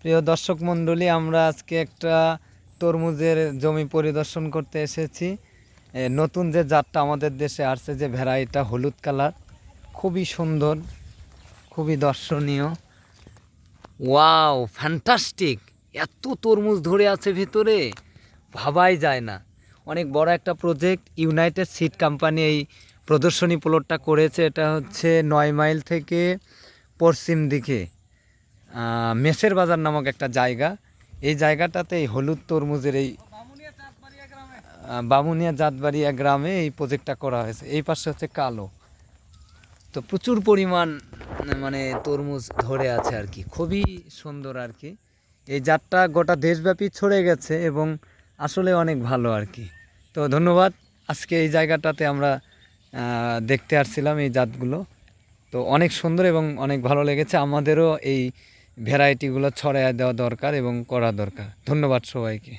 প্রিয় দর্শক মণ্ডলী, আমরা আজকে একটা তরমুজের জমি পরিদর্শন করতে এসেছি। নতুন যে জাতটা আমাদের দেশে আসছে, যে ভ্যারাইটিটা হলুদ কালার, খুবই সুন্দর, খুবই দর্শনীয়। Wow, fantastic! এত তরমুজ ধরে আছে ভিতরে, ভাবাই যায় না। অনেক বড় একটা প্রজেক্ট। ইউনাইটেড সিড কোম্পানি এই প্রদর্শনী প্লটটা করেছে। এটা হচ্ছে 9 মাইল থেকে পশ্চিম দিকে মেসের বাজার নামক একটা জায়গা। এই জায়গাটাতে এই হলুদ তরমুজের এই বামুনিয়া জাতবাড়িয়া গ্রামে এই প্রজেক্টটা করা হয়েছে। এই পাশে হচ্ছে কালো। তো প্রচুর পরিমাণ মানে তরমুজ ধরে আছে আর কি, খুবই সুন্দর আর কি। এই জাতটা গোটা দেশব্যাপী ছড়ে গেছে এবং আসলে অনেক ভালো আর কি। তো ধন্যবাদ। আজকে এই জায়গাটাতে আমরা দেখতে আসছিলাম এই জাতগুলো। তো অনেক সুন্দর এবং অনেক ভালো লেগেছে। আমাদেরও এই ভ্যারাইটিগুলো ছড়াইয়া দেওয়া দরকার এবং করা দরকার। ধন্যবাদ সবাইকে।